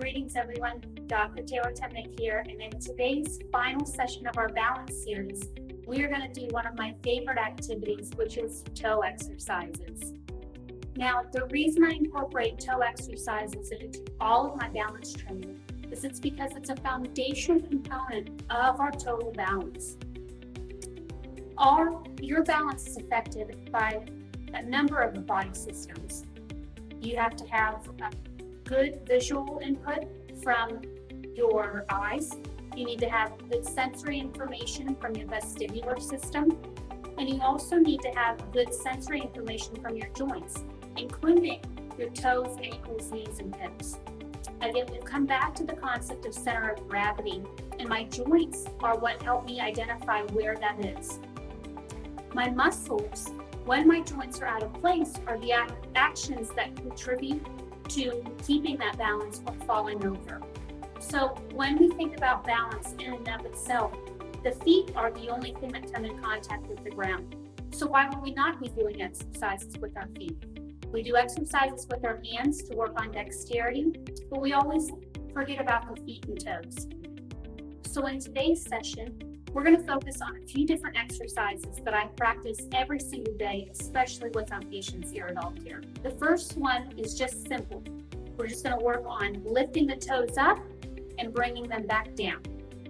Greetings everyone, Dr. Taylor Temnick here, and in today's final session of our balance series, we are going to do one of my favorite activities, which is toe exercises. Now, the reason I incorporate toe exercises into all of my balance training is it's because it's a foundational component of our total balance. Your balance is affected by a number of the body systems. You have to have good visual input from your eyes. You need to have good sensory information from your vestibular system. And you also need to have good sensory information from your joints, including your toes, ankles, knees, and hips. Again, we've come back to the concept of center of gravity, and my joints are what help me identify where that is. My muscles, when my joints are out of place, are the actions that contribute to keeping that balance or falling over. So when we think about balance in and of itself, the feet are the only thing that come in contact with the ground. So why would we not be doing exercises with our feet? We do exercises with our hands to work on dexterity, but we always forget about the feet and toes. So in today's session, we're going to focus on a few different exercises that I practice every single day, especially with our patients here at All Care. The first one is just simple. We're just going to work on lifting the toes up and bringing them back down.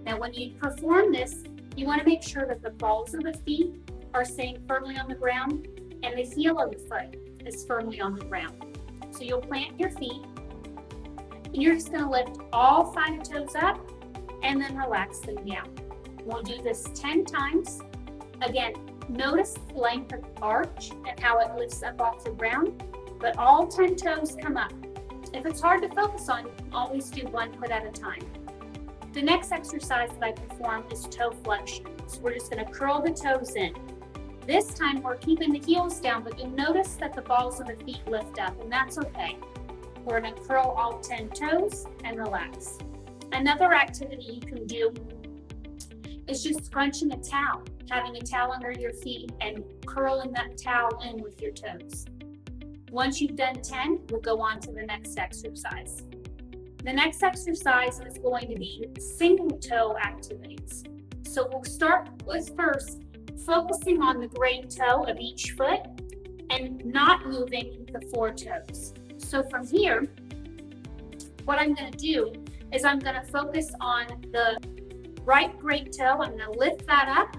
Now, when you perform this, you want to make sure that the balls of the feet are staying firmly on the ground and the heel of the foot is firmly on the ground. So you'll plant your feet and you're just going to lift all 5 toes up and then relax them down. We'll do this 10 times. Again, notice the length of the arch and how it lifts up off the ground, but all 10 toes come up. If it's hard to focus on, always do 1 foot at a time. The next exercise that I perform is toe flexion. So we're just going to curl the toes in. This time we're keeping the heels down, but you'll notice that the balls of the feet lift up, and that's okay. We're going to curl all 10 toes and relax. Another activity you can do is just scrunching a towel, having a towel under your feet and curling that towel in with your toes. Once you've done 10, we'll go on to the next exercise. The next exercise is going to be single toe activities. So we'll start with first focusing on the great toe of each foot and not moving the 4 toes. So from here, what I'm going to do is I'm going to focus on the right great toe. I'm going to lift that up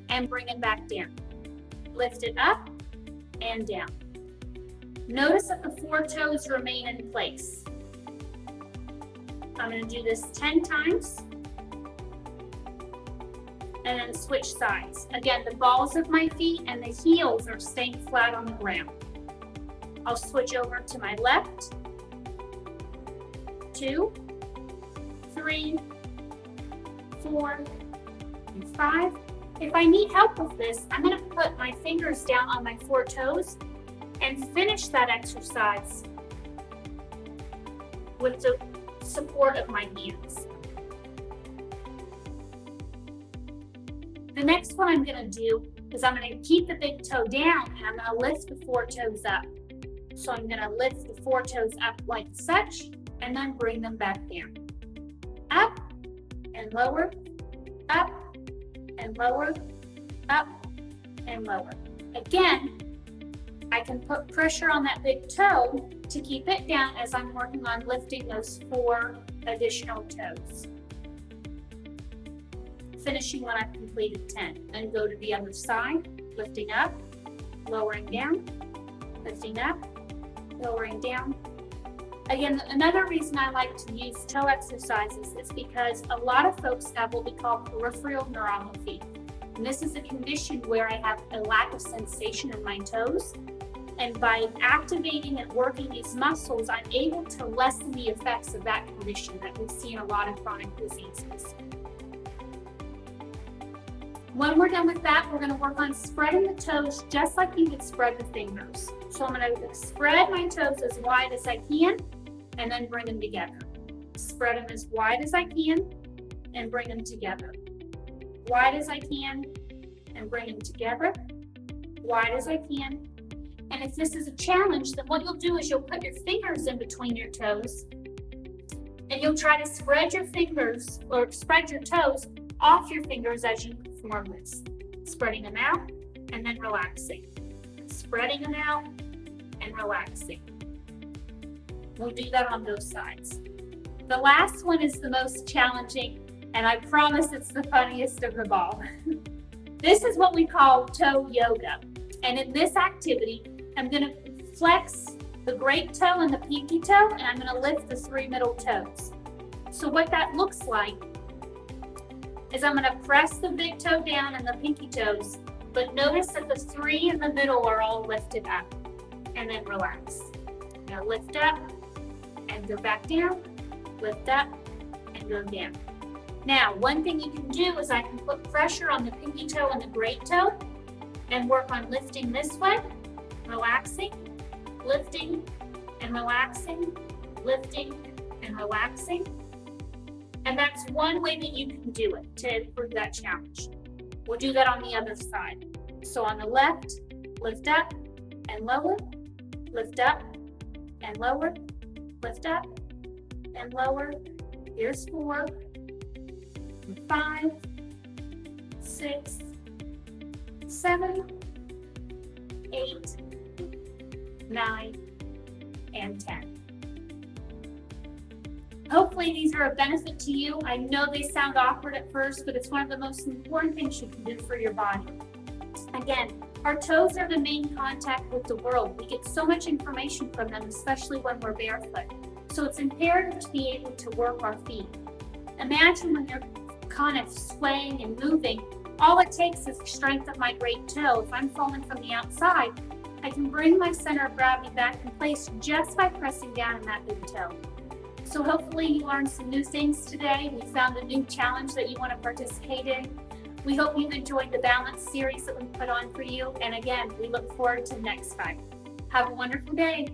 and bring it back down. Lift it up and down. Notice that the 4 toes remain in place. I'm going to do this 10 times and then switch sides. Again, the balls of my feet and the heels are staying flat on the ground. I'll switch over to my left. 2, 3, 4, and 5. If I need help with this, I'm going to put my fingers down on my 4 toes and finish that exercise with the support of my hands. The next one I'm going to do is I'm going to keep the big toe down and I'm going to lift the 4 toes up. So I'm going to lift the 4 toes up like such and then bring them back down. Up and lower, up and lower, up and lower. Again, I can put pressure on that big toe to keep it down as I'm working on lifting those 4 additional toes. Finishing when I've completed 10. Then go to the other side, lifting up, lowering down, lifting up, lowering down. Again, another reason I like to use toe exercises is because a lot of folks have what we call peripheral neuropathy. And this is a condition where I have a lack of sensation in my toes. And by activating and working these muscles, I'm able to lessen the effects of that condition that we see in a lot of chronic diseases. When we're done with that, we're going to work on spreading the toes just like you would spread the fingers. So I'm going to spread my toes as wide as I can and then bring them together. Spread them as wide as I can and bring them together. Wide as I can and bring them together. Wide as I can. And if this is a challenge, then what you'll do is you'll put your fingers in between your toes And you'll try to spread your fingers or spread your toes off your fingers as you perform this. Spreading them out and then relaxing. Spreading them out and relaxing. We'll do that on both sides. The last one is the most challenging, and I promise it's the funniest of them all. This is what we call toe yoga. And in this activity, I'm going to flex the great toe and the pinky toe, and I'm going to lift the 3 middle toes. So what that looks like is I'm going to press the big toe down and the pinky toes, but notice that the 3 in the middle are all lifted up, and then relax. Now lift up and go back down, lift up and go down. Now, one thing you can do is I can put pressure on the pinky toe and the great toe and work on lifting this way, relaxing, lifting and relaxing, lifting and relaxing. And that's one way that you can do it to improve that challenge. We'll do that on the other side. So on the left, lift up and lower, lift up and lower, lift up and lower. Here's 4, 5, 6, 7, 8, 9, and 10. Hopefully these are a benefit to you. I know they sound awkward at first, but it's one of the most important things you can do for your body. Again, our toes are the main contact with the world. We get so much information from them, especially when we're barefoot. So it's imperative to be able to work our feet. Imagine when they're kind of swaying and moving, all it takes is the strength of my great toe. If I'm falling from the outside, I can bring my center of gravity back in place just by pressing down in that big toe. So hopefully you learned some new things today. We found a new challenge that you want to participate in. We hope you've enjoyed the balance series that we put on for you. And again, we look forward to next time. Have a wonderful day.